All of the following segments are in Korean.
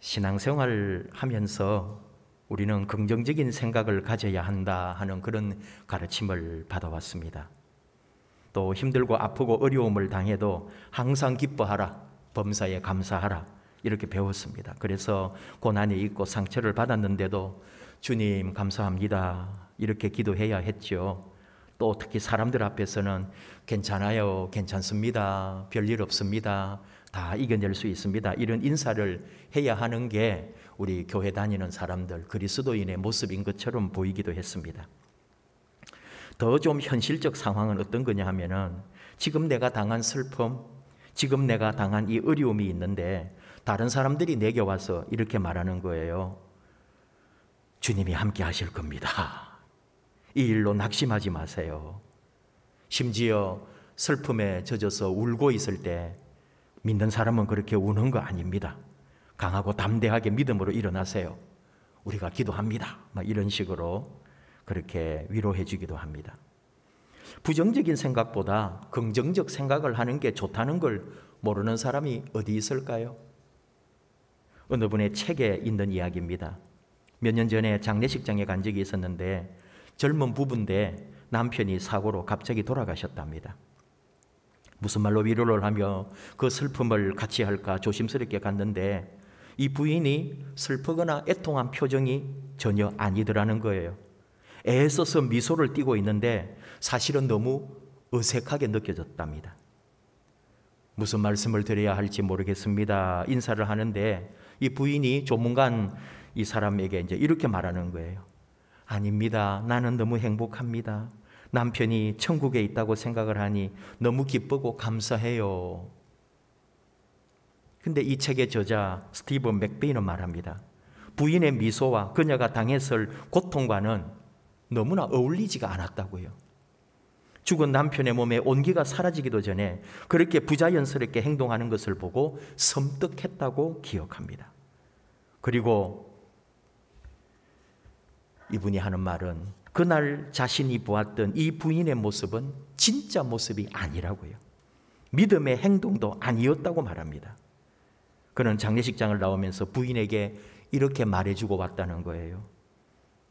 신앙생활을 하면서 우리는 긍정적인 생각을 가져야 한다 하는 그런 가르침을 받아왔습니다. 또 힘들고 아프고 어려움을 당해도 항상 기뻐하라, 범사에 감사하라 이렇게 배웠습니다. 그래서 고난이 있고 상처를 받았는데도 주님 감사합니다 이렇게 기도해야 했죠. 또 특히 사람들 앞에서는 괜찮아요, 괜찮습니다, 별일 없습니다, 다 이겨낼 수 있습니다 이런 인사를 해야 하는 게 우리 교회 다니는 사람들, 그리스도인의 모습인 것처럼 보이기도 했습니다. 더 좀 현실적 상황은 어떤 거냐 하면은 지금 내가 당한 슬픔, 지금 내가 당한 이 어려움이 있는데 다른 사람들이 내게 와서 이렇게 말하는 거예요. 주님이 함께 하실 겁니다. 이 일로 낙심하지 마세요. 심지어 슬픔에 젖어서 울고 있을 때 믿는 사람은 그렇게 우는 거 아닙니다. 강하고 담대하게 믿음으로 일어나세요. 우리가 기도합니다. 막 이런 식으로 그렇게 위로해 주기도 합니다. 부정적인 생각보다 긍정적 생각을 하는 게 좋다는 걸 모르는 사람이 어디 있을까요? 어느 분의 책에 있는 이야기입니다. 몇 년 전에 장례식장에 간 적이 있었는데 젊은 부부인데 남편이 사고로 갑자기 돌아가셨답니다. 무슨 말로 위로를 하며 그 슬픔을 같이 할까 조심스럽게 갔는데 이 부인이 슬프거나 애통한 표정이 전혀 아니더라는 거예요. 애써서 미소를 띠고 있는데 사실은 너무 어색하게 느껴졌답니다. 무슨 말씀을 드려야 할지 모르겠습니다. 인사를 하는데 이 부인이 조문관 이 사람에게 이제 이렇게 말하는 거예요. 아닙니다. 나는 너무 행복합니다. 남편이 천국에 있다고 생각을 하니 너무 기쁘고 감사해요. 근데 이 책의 저자 스티븐 맥베이는 말합니다. 부인의 미소와 그녀가 당했을 고통과는 너무나 어울리지가 않았다고요. 죽은 남편의 몸에 온기가 사라지기도 전에 그렇게 부자연스럽게 행동하는 것을 보고 섬뜩했다고 기억합니다. 그리고 이분이 하는 말은 그날 자신이 보았던 이 부인의 모습은 진짜 모습이 아니라고요. 믿음의 행동도 아니었다고 말합니다. 그는 장례식장을 나오면서 부인에게 이렇게 말해주고 왔다는 거예요.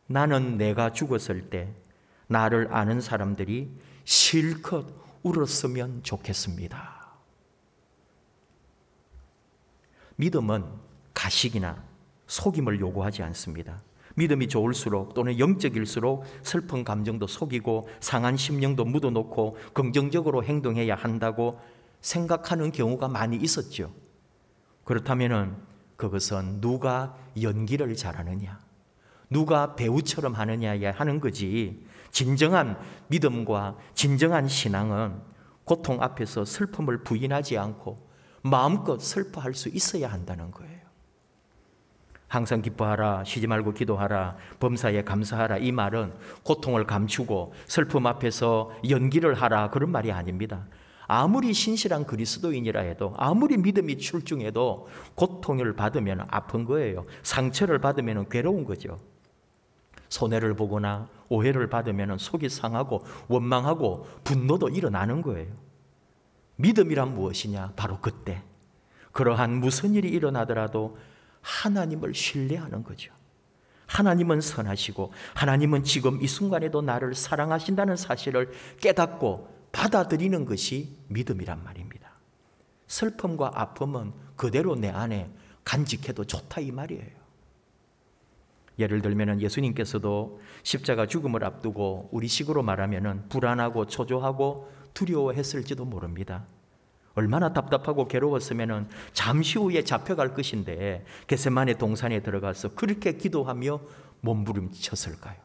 나는 내가 죽었을 때 나를 아는 사람들이 실컷 울었으면 좋겠습니다. 믿음은 가식이나 속임을 요구하지 않습니다. 믿음이 좋을수록 또는 영적일수록 슬픈 감정도 속이고 상한 심령도 묻어놓고 긍정적으로 행동해야 한다고 생각하는 경우가 많이 있었죠. 그렇다면 그것은 누가 연기를 잘하느냐, 누가 배우처럼 하느냐에 하는 거지, 진정한 믿음과 진정한 신앙은 고통 앞에서 슬픔을 부인하지 않고 마음껏 슬퍼할 수 있어야 한다는 거예요. 항상 기뻐하라, 쉬지 말고 기도하라, 범사에 감사하라, 이 말은 고통을 감추고 슬픔 앞에서 연기를 하라 그런 말이 아닙니다. 아무리 신실한 그리스도인이라 해도, 아무리 믿음이 출중해도 고통을 받으면 아픈 거예요. 상처를 받으면 괴로운 거죠. 손해를 보거나 오해를 받으면 속이 상하고 원망하고 분노도 일어나는 거예요. 믿음이란 무엇이냐? 바로 그때 그러한 무슨 일이 일어나더라도 하나님을 신뢰하는 거죠. 하나님은 선하시고 하나님은 지금 이 순간에도 나를 사랑하신다는 사실을 깨닫고 받아들이는 것이 믿음이란 말입니다. 슬픔과 아픔은 그대로 내 안에 간직해도 좋다 이 말이에요. 예를 들면 예수님께서도 십자가 죽음을 앞두고 우리식으로 말하면 불안하고 초조하고 두려워했을지도 모릅니다. 얼마나 답답하고 괴로웠으면 잠시 후에 잡혀갈 것인데 겟세마네 동산에 들어가서 그렇게 기도하며 몸부림쳤을까요?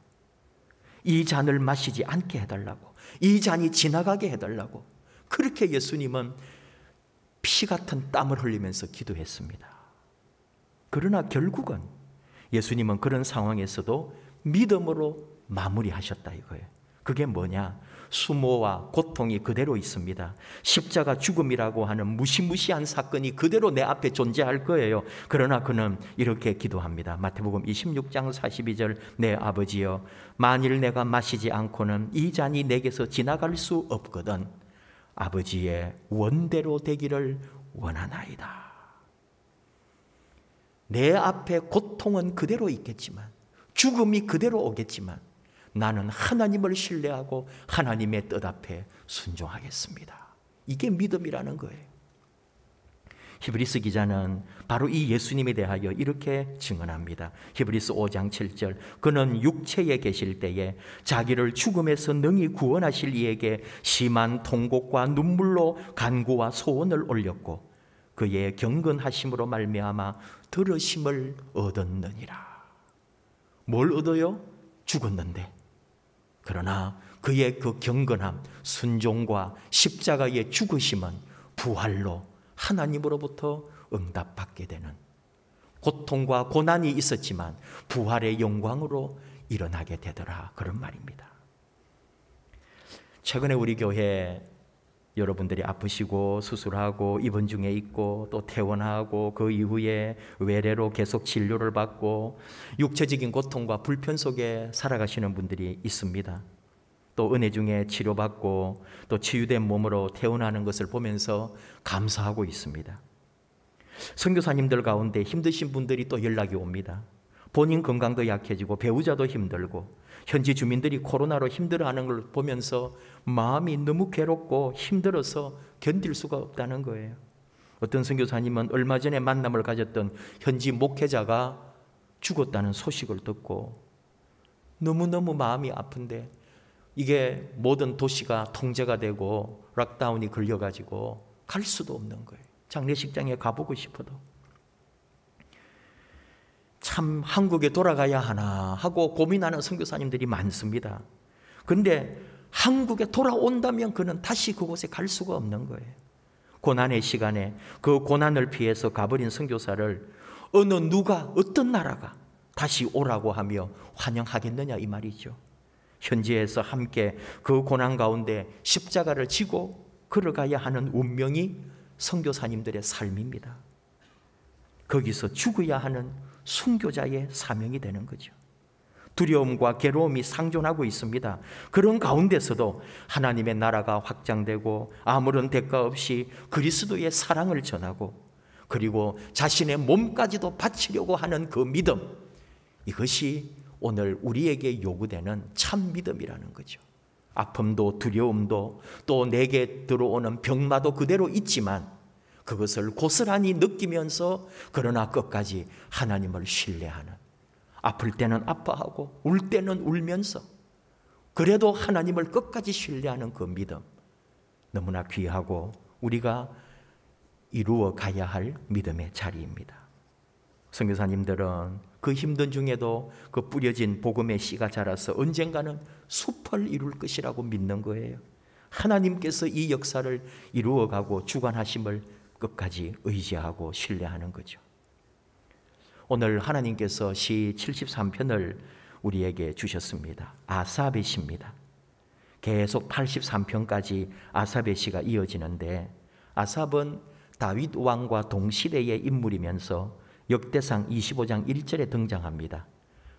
이 잔을 마시지 않게 해달라고, 이 잔이 지나가게 해달라고 그렇게 예수님은 피 같은 땀을 흘리면서 기도했습니다. 그러나 결국은 예수님은 그런 상황에서도 믿음으로 마무리하셨다 이거예요. 그게 뭐냐? 수모와 고통이 그대로 있습니다. 십자가 죽음이라고 하는 무시무시한 사건이 그대로 내 앞에 존재할 거예요. 그러나 그는 이렇게 기도합니다. 마태복음 26장 42절 내 아버지여, 만일 내가 마시지 않고는 이 잔이 내게서 지나갈 수 없거든 아버지의 원대로 되기를 원하나이다. 내 앞에 고통은 그대로 있겠지만, 죽음이 그대로 오겠지만, 나는 하나님을 신뢰하고 하나님의 뜻 앞에 순종하겠습니다. 이게 믿음이라는 거예요. 히브리서 기자는 바로 이 예수님에 대하여 이렇게 증언합니다. 히브리서 5장 7절, 그는 육체에 계실 때에 자기를 죽음에서 능히 구원하실 이에게 심한 통곡과 눈물로 간구와 소원을 올렸고 그의 경건하심으로 말미암아 들으심을 얻었느니라. 뭘 얻어요? 죽었는데. 그러나 그의 그 경건함, 순종과 십자가의 죽으심은 부활로 하나님으로부터 응답받게 되는, 고통과 고난이 있었지만 부활의 영광으로 일어나게 되더라, 그런 말입니다. 최근에 우리 교회 여러분들이 아프시고 수술하고 입원 중에 있고 또 퇴원하고 그 이후에 외래로 계속 진료를 받고 육체적인 고통과 불편 속에 살아가시는 분들이 있습니다. 또 은혜 중에 치료받고 또 치유된 몸으로 퇴원하는 것을 보면서 감사하고 있습니다. 선교사님들 가운데 힘드신 분들이 또 연락이 옵니다. 본인 건강도 약해지고 배우자도 힘들고 현지 주민들이 코로나로 힘들어하는 걸 보면서 마음이 너무 괴롭고 힘들어서 견딜 수가 없다는 거예요. 어떤 선교사님은 얼마 전에 만남을 가졌던 현지 목회자가 죽었다는 소식을 듣고 너무너무 마음이 아픈데 이게 모든 도시가 통제가 되고 락다운이 걸려가지고 갈 수도 없는 거예요. 장례식장에 가보고 싶어도. 참 한국에 돌아가야 하나 하고 고민하는 선교사님들이 많습니다. 그런데 한국에 돌아온다면 그는 다시 그곳에 갈 수가 없는 거예요. 고난의 시간에 그 고난을 피해서 가버린 선교사를 어느 누가 어떤 나라가 다시 오라고 하며 환영하겠느냐 이 말이죠. 현지에서 함께 그 고난 가운데 십자가를 지고 걸어가야 하는 운명이 선교사님들의 삶입니다. 거기서 죽어야 하는 순교자의 사명이 되는 거죠. 두려움과 괴로움이 상존하고 있습니다. 그런 가운데서도 하나님의 나라가 확장되고 아무런 대가 없이 그리스도의 사랑을 전하고 그리고 자신의 몸까지도 바치려고 하는 그 믿음, 이것이 오늘 우리에게 요구되는 참 믿음이라는 거죠. 아픔도 두려움도 또 내게 들어오는 병마도 그대로 있지만 그것을 고스란히 느끼면서 그러나 끝까지 하나님을 신뢰하는, 아플 때는 아파하고 울 때는 울면서 그래도 하나님을 끝까지 신뢰하는 그 믿음, 너무나 귀하고 우리가 이루어 가야 할 믿음의 자리입니다. 선교사님들은 그 힘든 중에도 그 뿌려진 복음의 씨가 자라서 언젠가는 숲을 이룰 것이라고 믿는 거예요. 하나님께서 이 역사를 이루어가고 주관하심을 끝까지 의지하고 신뢰하는 거죠. 오늘 하나님께서 시 73편을 우리에게 주셨습니다. 아삽의 시입니다. 계속 83편까지 아삽의 시가 이어지는데 아삽은 다윗 왕과 동시대의 인물이면서 역대상 25장 1절에 등장합니다.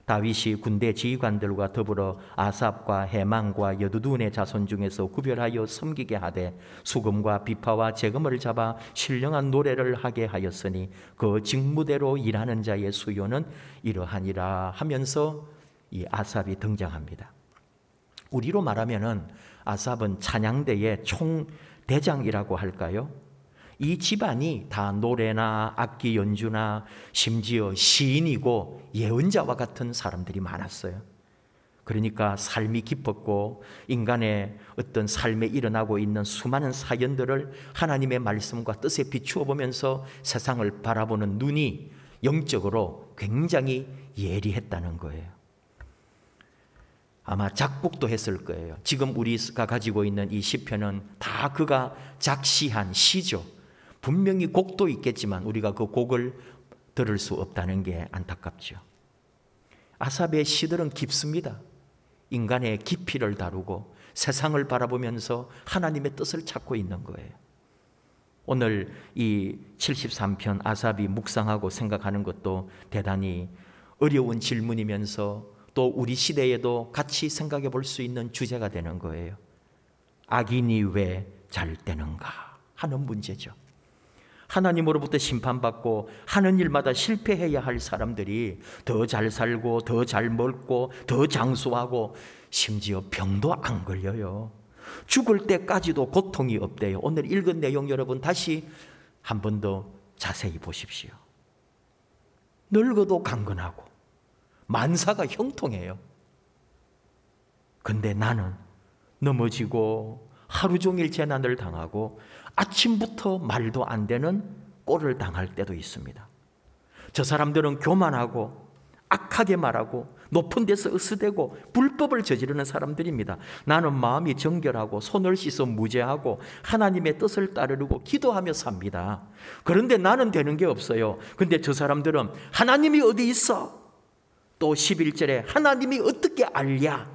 다윗이 군대 지휘관들과 더불어 아삽과 해만과 여두둔의 자손 중에서 구별하여 섬기게 하되 수금과 비파와 재금을 잡아 신령한 노래를 하게 하였으니 그 직무대로 일하는 자의 수요는 이러하니라 하면서 이 아삽이 등장합니다. 우리로 말하면은 아삽은 찬양대의 총대장이라고 할까요? 이 집안이 다 노래나 악기 연주나 심지어 시인이고 예언자와 같은 사람들이 많았어요. 그러니까 삶이 깊었고 인간의 어떤 삶에 일어나고 있는 수많은 사연들을 하나님의 말씀과 뜻에 비추어 보면서 세상을 바라보는 눈이 영적으로 굉장히 예리했다는 거예요. 아마 작곡도 했을 거예요. 지금 우리가 가지고 있는 이 시편은 다 그가 작시한 시죠. 분명히 곡도 있겠지만 우리가 그 곡을 들을 수 없다는 게 안타깝죠. 아삽의 시들은 깊습니다. 인간의 깊이를 다루고 세상을 바라보면서 하나님의 뜻을 찾고 있는 거예요. 오늘 이 73편 아삽이 묵상하고 생각하는 것도 대단히 어려운 질문이면서 또 우리 시대에도 같이 생각해 볼 수 있는 주제가 되는 거예요. 악인이 왜 잘 되는가 하는 문제죠. 하나님으로부터 심판받고 하는 일마다 실패해야 할 사람들이 더 잘 살고 더 잘 먹고 더 장수하고 심지어 병도 안 걸려요. 죽을 때까지도 고통이 없대요. 오늘 읽은 내용 여러분 다시 한 번 더 자세히 보십시오. 늙어도 강건하고 만사가 형통해요. 근데 나는 넘어지고 하루 종일 재난을 당하고 아침부터 말도 안 되는 꼴을 당할 때도 있습니다. 저 사람들은 교만하고 악하게 말하고 높은 데서 으스대고 불법을 저지르는 사람들입니다. 나는 마음이 정결하고 손을 씻어 무죄하고 하나님의 뜻을 따르고 기도하며 삽니다. 그런데 나는 되는 게 없어요. 근데 저 사람들은 하나님이 어디 있어? 또 11절에 하나님이 어떻게 알랴?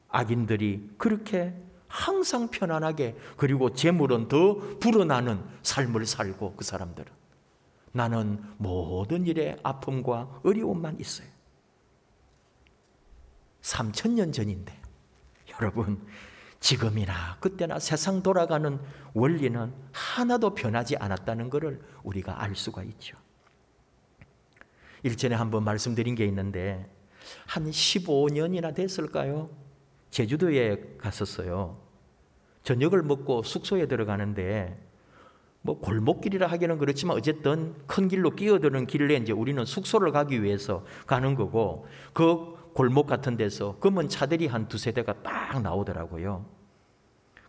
악인들이 그렇게 항상 편안하게 그리고 재물은 더 불어나는 삶을 살고 그 사람들은 나는 모든 일에 아픔과 어려움만 있어요. 3000년 전인데 여러분 지금이나 그때나 세상 돌아가는 원리는 하나도 변하지 않았다는 것을 우리가 알 수가 있죠. 일전에 한번 말씀드린 게 있는데 한 15년이나 됐을까요? 제주도에 갔었어요. 저녁을 먹고 숙소에 들어가는데 뭐 골목길이라 하기는 그렇지만 어쨌든 큰 길로 끼어드는 길에 이제 우리는 숙소를 가기 위해서 가는 거고 그 골목 같은 데서 검은 차들이 한 두세 대가 딱 나오더라고요.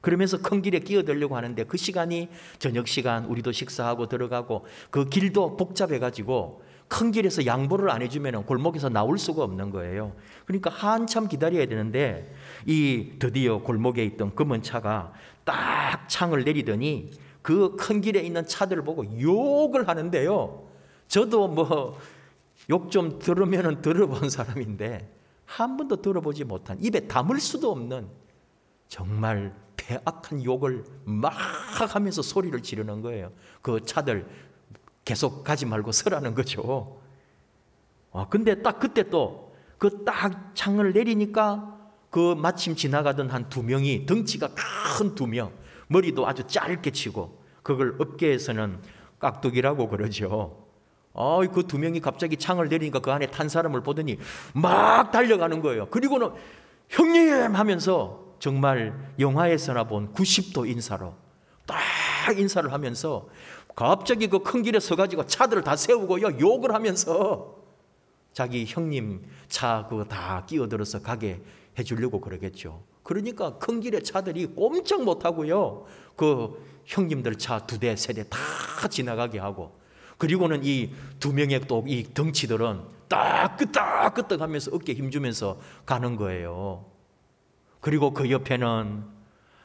그러면서 큰 길에 끼어들려고 하는데 그 시간이 저녁 시간 우리도 식사하고 들어가고 그 길도 복잡해가지고 큰 길에서 양보를 안 해주면 골목에서 나올 수가 없는 거예요. 그러니까 한참 기다려야 되는데 이 드디어 골목에 있던 검은 차가 딱 창을 내리더니 그 큰 길에 있는 차들을 보고 욕을 하는데요. 저도 뭐 욕 좀 들으면 들어본 사람인데 한 번도 들어보지 못한 입에 담을 수도 없는 정말 배악한 욕을 막 하면서 소리를 지르는 거예요. 그 차들 계속 가지 말고 서라는 거죠. 근데 딱 그때 또 그 딱 창을 내리니까 그 마침 지나가던 한 두 명이 덩치가 큰 두 명, 머리도 아주 짧게 치고 그걸 업계에서는 깍두기라고 그러죠. 그 두 명이 갑자기 창을 내리니까 그 안에 탄 사람을 보더니 막 달려가는 거예요. 그리고는 형님 하면서 정말 영화에서나 본 90도 인사로 딱 인사를 하면서 갑자기 그 큰 길에 서가지고 차들을 다 세우고요 욕을 하면서 자기 형님 차 그거 다 끼어들어서 가게 해주려고 그러겠죠. 그러니까 큰 길에 차들이 꼼짝 못하고요 그 형님들 차 두 대, 세 대 다 지나가게 하고 그리고는 이 두 명의 또 이 덩치들은 딱 끄떡끄떡 하면서 어깨 힘주면서 가는 거예요. 그리고 그 옆에는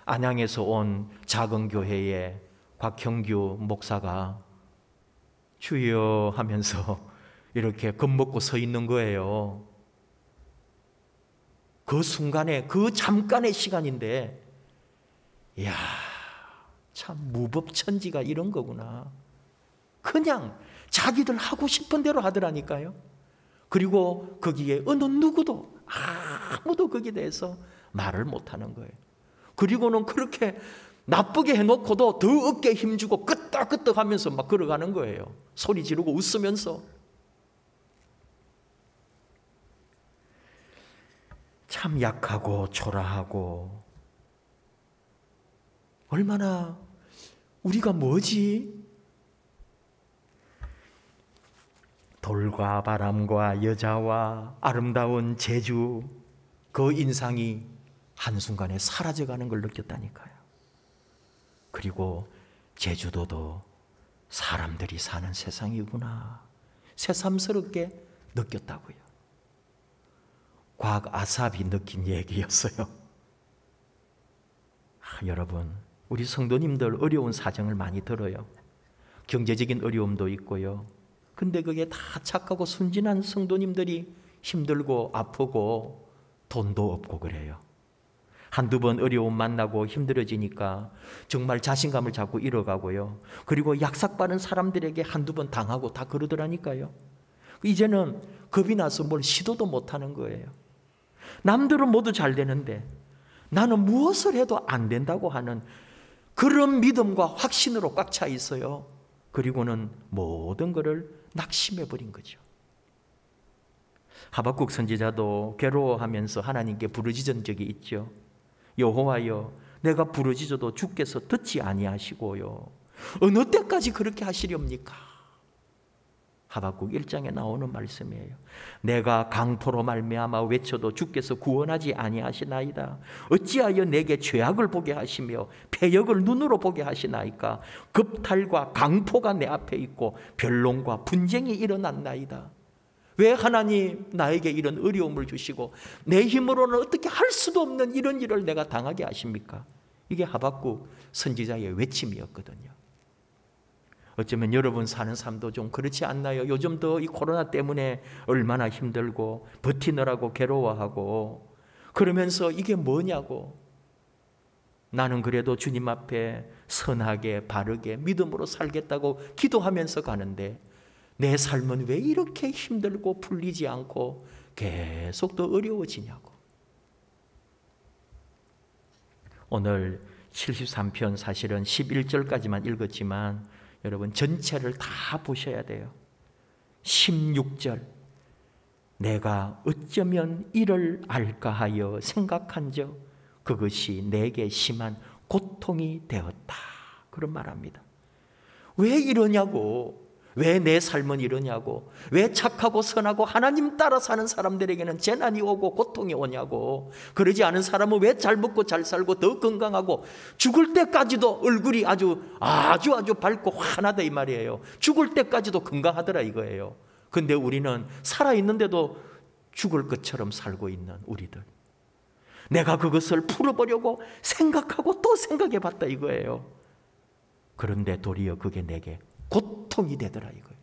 안양에서 온 작은 교회의 곽형규 목사가 주여 하면서 이렇게 겁먹고 서 있는 거예요. 그 순간에 그 잠깐의 시간인데 이야 참 무법천지가 이런 거구나. 그냥 자기들 하고 싶은 대로 하더라니까요. 그리고 거기에 어느 누구도 아무도 거기에 대해서 말을 못하는 거예요. 그리고는 그렇게 나쁘게 해놓고도 더 어깨에 힘주고 끄떡끄떡 하면서 막 걸어가는 거예요. 소리 지르고 웃으면서. 참 약하고 초라하고 얼마나 우리가 뭐지? 돌과 바람과 여자와 아름다운 제주 그 인상이 한순간에 사라져가는 걸 느꼈다니까요. 그리고 제주도도 사람들이 사는 세상이구나 새삼스럽게 느꼈다고요. 과학 아삽이 느낀 얘기였어요. 여러분 우리 성도님들 어려운 사정을 많이 들어요. 경제적인 어려움도 있고요. 근데 그게 다 착하고 순진한 성도님들이 힘들고 아프고 돈도 없고 그래요. 한두 번 어려움 만나고 힘들어지니까 정말 자신감을 자꾸 잃어가고요. 그리고 약삭빠른 사람들에게 한두 번 당하고 다 그러더라니까요. 이제는 겁이 나서 뭘 시도도 못하는 거예요. 남들은 모두 잘 되는데 나는 무엇을 해도 안 된다고 하는 그런 믿음과 확신으로 꽉 차 있어요. 그리고는 모든 것을 낙심해 버린 거죠. 하박국 선지자도 괴로워하면서 하나님께 부르짖은 적이 있죠. 여호와여, 내가 부르짖어도 주께서 듣지 아니하시고요. 어느 때까지 그렇게 하시렵니까? 하박국 1장에 나오는 말씀이에요. 내가 강포로 말미암아 외쳐도 주께서 구원하지 아니하시나이다. 어찌하여 내게 죄악을 보게 하시며 패역을 눈으로 보게 하시나이까? 급탈과 강포가 내 앞에 있고 변론과 분쟁이 일어났나이다. 왜 하나님 나에게 이런 어려움을 주시고 내 힘으로는 어떻게 할 수도 없는 이런 일을 내가 당하게 하십니까? 이게 하박국 선지자의 외침이었거든요. 어쩌면 여러분 사는 삶도 좀 그렇지 않나요? 요즘도 이 코로나 때문에 얼마나 힘들고 버티느라고 괴로워하고 그러면서 이게 뭐냐고, 나는 그래도 주님 앞에 선하게 바르게 믿음으로 살겠다고 기도하면서 가는데 내 삶은 왜 이렇게 힘들고 풀리지 않고 계속 더 어려워지냐고. 오늘 73편 사실은 11절까지만 읽었지만 여러분 전체를 다 보셔야 돼요. 16절, 내가 어쩌면 이를 알까 하여 생각한 적 그것이 내게 심한 고통이 되었다. 그런 말합니다. 왜 이러냐고, 왜 내 삶은 이러냐고, 왜 착하고 선하고 하나님 따라 사는 사람들에게는 재난이 오고 고통이 오냐고, 그러지 않은 사람은 왜 잘 먹고 잘 살고 더 건강하고 죽을 때까지도 얼굴이 아주 밝고 환하다 이 말이에요. 죽을 때까지도 건강하더라 이거예요. 근데 우리는 살아있는데도 죽을 것처럼 살고 있는 우리들, 내가 그것을 풀어보려고 생각하고 또 생각해 봤다 이거예요. 그런데 도리어 그게 내게 고통이 되더라 이거예요.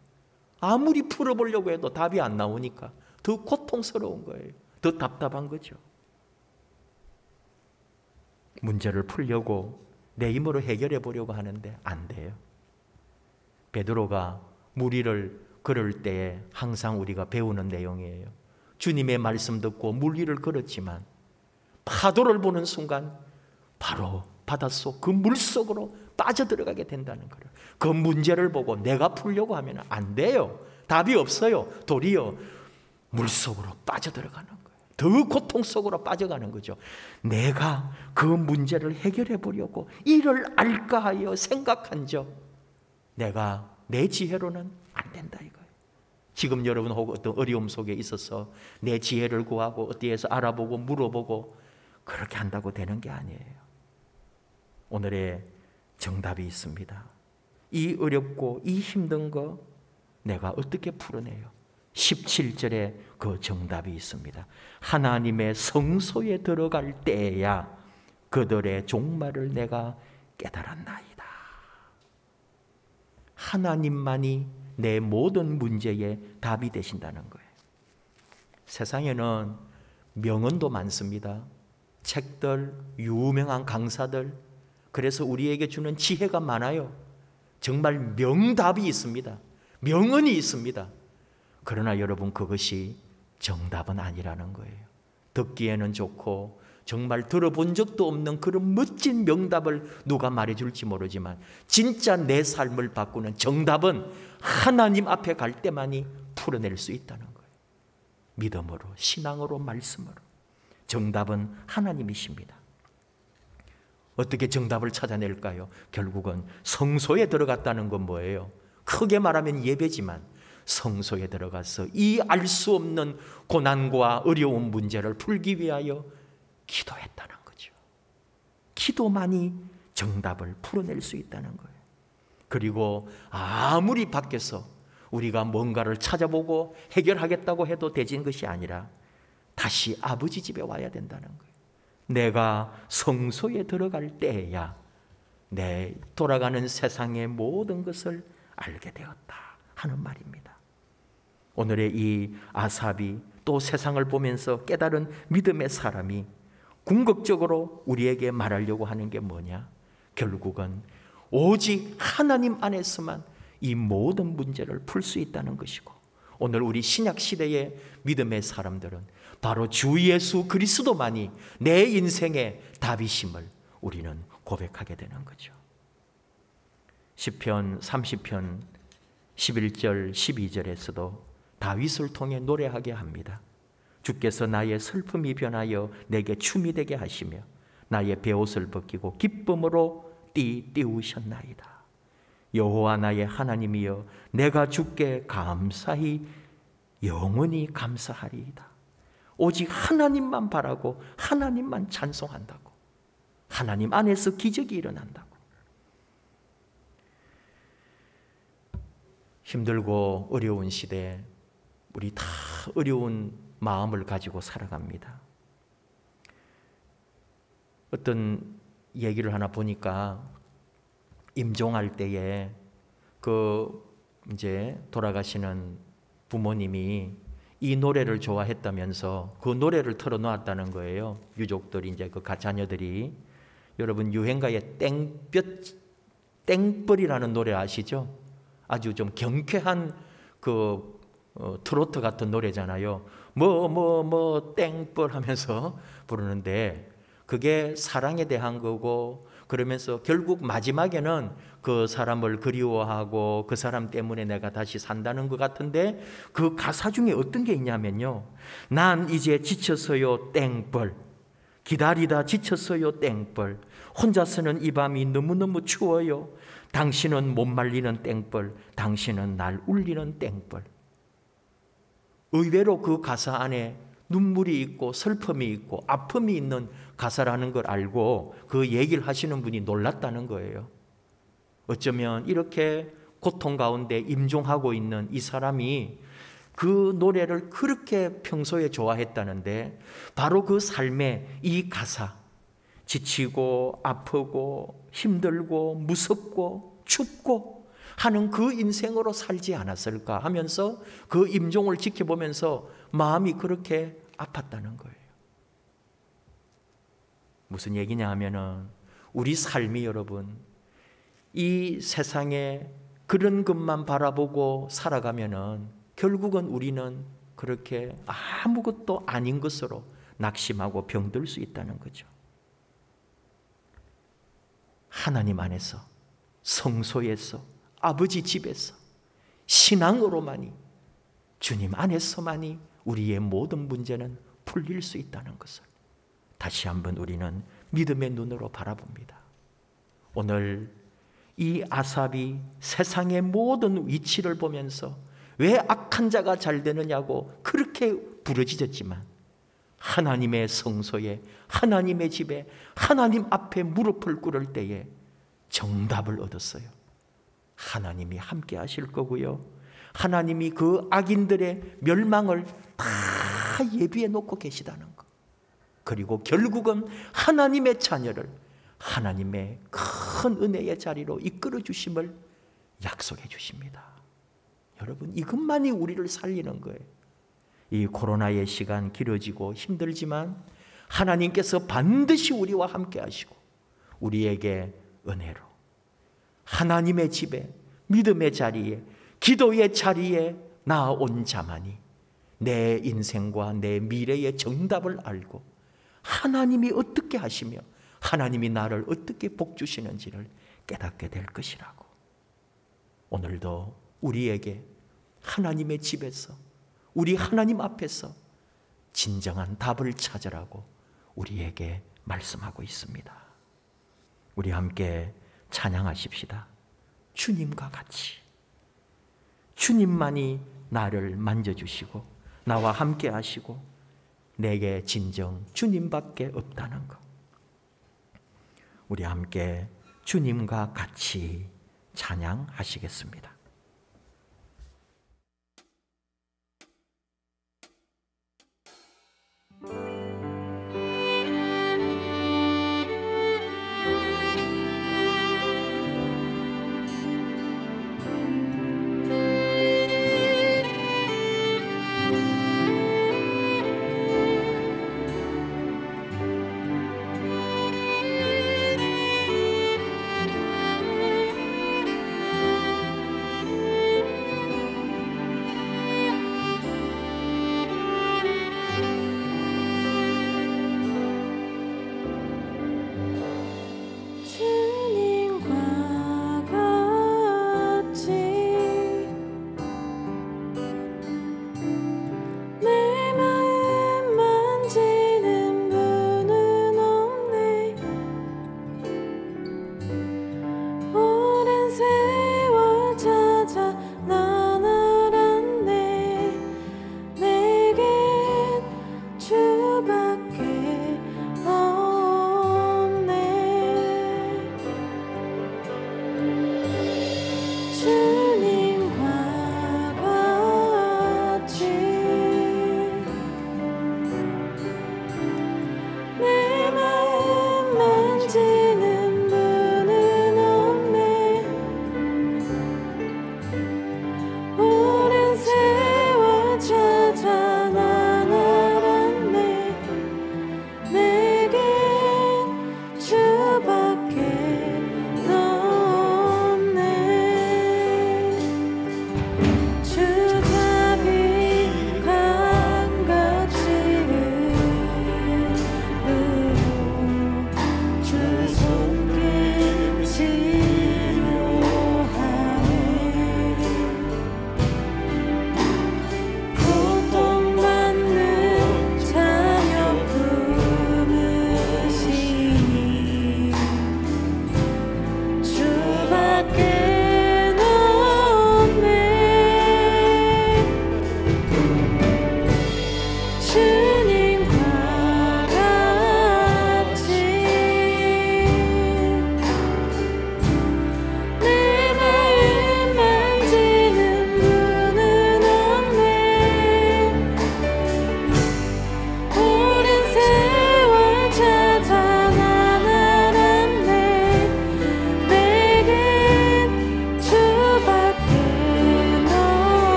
아무리 풀어보려고 해도 답이 안 나오니까 더 고통스러운 거예요. 더 답답한 거죠. 문제를 풀려고 내 힘으로 해결해 보려고 하는데 안 돼요. 베드로가 물 위를 걸을 때에 항상 우리가 배우는 내용이에요. 주님의 말씀 듣고 물 위를 걸었지만 파도를 보는 순간 바로 바닷속 그 물속으로 빠져들어가게 된다는 거예요. 그 문제를 보고 내가 풀려고 하면 안 돼요. 답이 없어요. 도리어 물속으로 빠져들어가는 거예요. 더 고통 속으로 빠져가는 거죠. 내가 그 문제를 해결해 보려고 이를 알까 하여 생각한 적 내가 내 지혜로는 안 된다 이거예요. 지금 여러분 혹은 어떤 어려움 속에 있어서 내 지혜를 구하고 어디에서 알아보고 물어보고 그렇게 한다고 되는 게 아니에요. 오늘의 정답이 있습니다. 이 어렵고 이 힘든 거 내가 어떻게 풀어내요? 17절에 그 정답이 있습니다. 하나님의 성소에 들어갈 때에야 그들의 종말을 내가 깨달았나이다. 하나님만이 내 모든 문제의 답이 되신다는 거예요. 세상에는 명언도 많습니다. 책들, 유명한 강사들, 그래서 우리에게 주는 지혜가 많아요. 정말 명답이 있습니다. 명언이 있습니다. 그러나 여러분 그것이 정답은 아니라는 거예요. 듣기에는 좋고 정말 들어본 적도 없는 그런 멋진 명답을 누가 말해줄지 모르지만 진짜 내 삶을 바꾸는 정답은 하나님 앞에 갈 때만이 풀어낼 수 있다는 거예요. 믿음으로, 신앙으로, 말씀으로. 정답은 하나님이십니다. 어떻게 정답을 찾아낼까요? 결국은 성소에 들어갔다는 건 뭐예요? 크게 말하면 예배지만 성소에 들어가서 이 알 수 없는 고난과 어려운 문제를 풀기 위하여 기도했다는 거죠. 기도만이 정답을 풀어낼 수 있다는 거예요. 그리고 아무리 밖에서 우리가 뭔가를 찾아보고 해결하겠다고 해도 되진 것이 아니라 다시 아버지 집에 와야 된다는 거예요. 내가 성소에 들어갈 때에야 내 돌아가는 세상의 모든 것을 알게 되었다 하는 말입니다. 오늘의 이 아삽이 또 세상을 보면서 깨달은 믿음의 사람이 궁극적으로 우리에게 말하려고 하는 게 뭐냐? 결국은 오직 하나님 안에서만 이 모든 문제를 풀 수 있다는 것이고, 오늘 우리 신약 시대의 믿음의 사람들은 바로 주 예수 그리스도만이 내 인생의 답이심을 우리는 고백하게 되는 거죠. 시편 30편 11절 12절에서도 다윗을 통해 노래하게 합니다. 주께서 나의 슬픔이 변하여 내게 춤이 되게 하시며 나의 베옷을 벗기고 기쁨으로 띠우셨나이다. 여호와 나의 하나님이여 내가 주께 감사히 영원히 감사하리이다. 오직 하나님만 바라고 하나님만 찬송한다고. 하나님 안에서 기적이 일어난다고. 힘들고 어려운 시대 우리 다 어려운 마음을 가지고 살아갑니다. 어떤 얘기를 하나 보니까 임종할 때에 이제 돌아가시는 부모님이 이 노래를 좋아했다면서 그 노래를 틀어놓았다는 거예요. 유족들이 이제 그 자녀들이. 여러분 유행가의 땡벌이라는 노래 아시죠? 아주 좀 경쾌한 트로트 같은 노래잖아요. 땡벌 하면서 부르는데 그게 사랑에 대한 거고, 그러면서 결국 마지막에는 그 사람을 그리워하고 그 사람 때문에 내가 다시 산다는 것 같은데, 그 가사 중에 어떤 게 있냐면요, 난 이제 지쳤어요 땡벌, 기다리다 지쳤어요 땡벌, 혼자서는 이 밤이 너무너무 추워요, 당신은 못 말리는 땡벌, 당신은 날 울리는 땡벌. 의외로 그 가사 안에 눈물이 있고 슬픔이 있고 아픔이 있는 가사라는 걸 알고 그 얘기를 하시는 분이 놀랐다는 거예요. 어쩌면 이렇게 고통 가운데 임종하고 있는 이 사람이 그 노래를 그렇게 평소에 좋아했다는데, 바로 그 삶의 이 가사, 지치고 아프고 힘들고 무섭고 춥고 하는 그 인생으로 살지 않았을까 하면서 그 임종을 지켜보면서 마음이 그렇게 아팠다는 거예요. 무슨 얘기냐 하면은 우리 삶이 여러분 이 세상에 그런 것만 바라보고 살아가면은 결국은 우리는 그렇게 아무것도 아닌 것으로 낙심하고 병들 수 있다는 거죠. 하나님 안에서, 성소에서, 아버지 집에서, 신앙으로만이, 주님 안에서만이 우리의 모든 문제는 풀릴 수 있다는 것을 다시 한번 우리는 믿음의 눈으로 바라봅니다. 오늘 이 아삽이 세상의 모든 위치를 보면서 왜 악한 자가 잘 되느냐고 그렇게 부르짖었지만, 하나님의 성소에, 하나님의 집에, 하나님 앞에 무릎을 꿇을 때에 정답을 얻었어요. 하나님이 함께 하실 거고요, 하나님이 그 악인들의 멸망을 다 예비해 놓고 계시다는 것, 그리고 결국은 하나님의 자녀를 하나님의 큰 은혜의 자리로 이끌어 주심을 약속해 주십니다. 여러분, 이것만이 우리를 살리는 거예요. 이 코로나의 시간 길어지고 힘들지만 하나님께서 반드시 우리와 함께 하시고 우리에게 은혜로 하나님의 집에, 믿음의 자리에, 기도의 자리에 나아온 자만이 내 인생과 내 미래의 정답을 알고 하나님이 어떻게 하시며 하나님이 나를 어떻게 복주시는지를 깨닫게 될 것이라고. 오늘도 우리에게 하나님의 집에서, 우리 하나님 앞에서 진정한 답을 찾으라고 우리에게 말씀하고 있습니다. 우리 함께 찬양하십시다. 주님과 같이. 주님만이 나를 만져주시고 나와 함께 하시고 내게 진정 주님밖에 없다는 것. 우리 함께 주님과 같이 찬양하시겠습니다.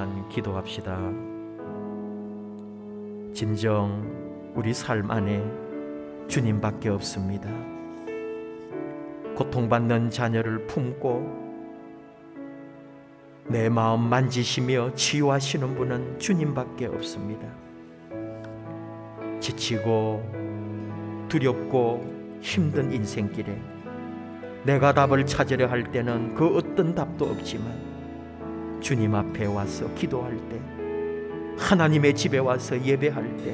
동안 기도합시다. 진정 우리 삶 안에 주님밖에 없습니다. 고통받는 자녀를 품고 내 마음 만지시며 치유하시는 분은 주님밖에 없습니다. 지치고 두렵고 힘든 인생길에 내가 답을 찾으려 할 때는 그 어떤 답도 없지만 주님 앞에 와서 기도할 때, 하나님의 집에 와서 예배할 때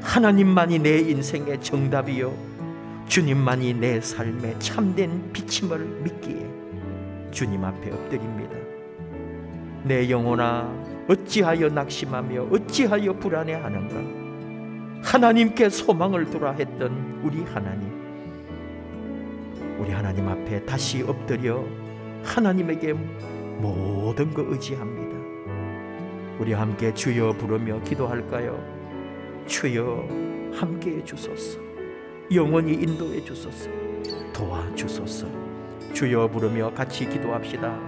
하나님만이 내 인생의 정답이요 주님만이 내 삶의 참된 비침을 믿기에 주님 앞에 엎드립니다. 내 영혼아 어찌하여 낙심하며 어찌하여 불안해하는가? 하나님께 소망을 두라 했던 우리 하나님 앞에 다시 엎드려 하나님에게 모든 거 의지합니다. 우리 함께 주여 부르며 기도할까요? 주여 함께해 주소서. 영원히 인도해 주소서. 도와주소서. 주여 부르며 같이 기도합시다.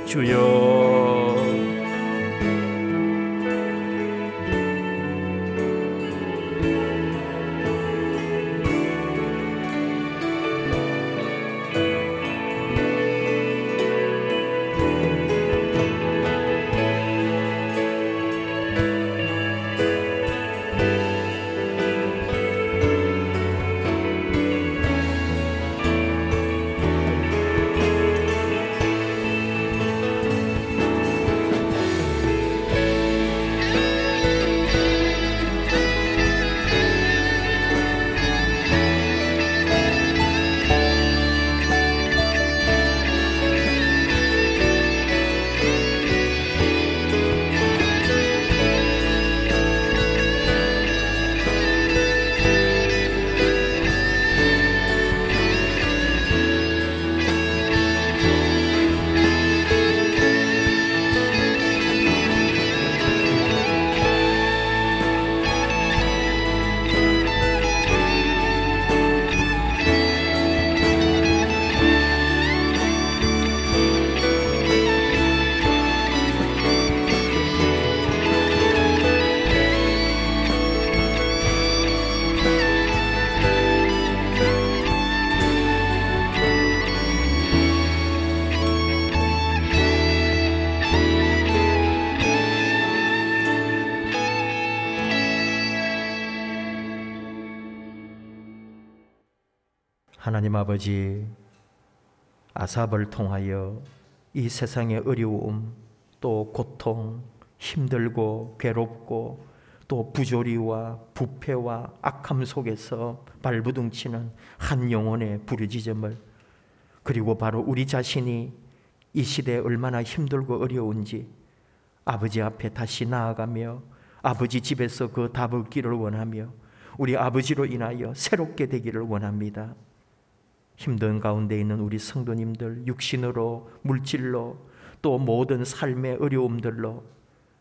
주여. 하나님 아버지, 아삽을 통하여 이 세상의 어려움, 또 고통, 힘들고 괴롭고 또 부조리와 부패와 악함 속에서 발부둥치는 한 영혼의 부르짖음을, 그리고 바로 우리 자신이 이 시대에 얼마나 힘들고 어려운지 아버지 앞에 다시 나아가며 아버지 집에서 그 답을 얻기를 원하며 우리 아버지로 인하여 새롭게 되기를 원합니다. 힘든 가운데 있는 우리 성도님들, 육신으로, 물질로, 또 모든 삶의 어려움들로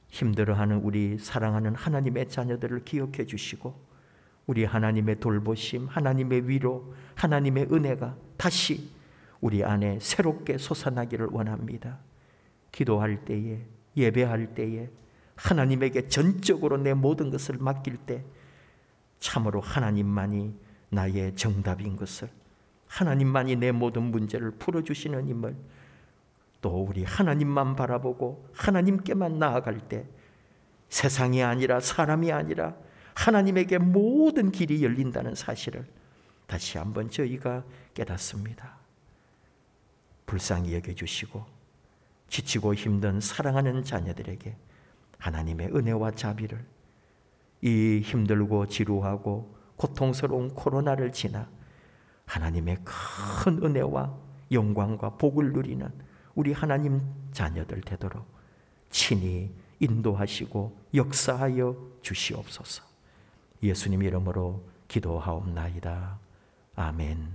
힘들어하는 우리 사랑하는 하나님의 자녀들을 기억해 주시고 우리 하나님의 돌보심, 하나님의 위로, 하나님의 은혜가 다시 우리 안에 새롭게 솟아나기를 원합니다. 기도할 때에, 예배할 때에 하나님에게 전적으로 내 모든 것을 맡길 때 참으로 하나님만이 나의 정답인 것을, 하나님만이 내 모든 문제를 풀어주시는 힘을, 또 우리 하나님만 바라보고 하나님께만 나아갈 때 세상이 아니라 사람이 아니라 하나님에게 모든 길이 열린다는 사실을 다시 한번 저희가 깨닫습니다. 불쌍히 여겨주시고 지치고 힘든 사랑하는 자녀들에게 하나님의 은혜와 자비를, 이 힘들고 지루하고 고통스러운 코로나를 지나 하나님의 큰 은혜와 영광과 복을 누리는 우리 하나님 자녀들 되도록 친히 인도하시고 역사하여 주시옵소서. 예수님 이름으로 기도하옵나이다. 아멘.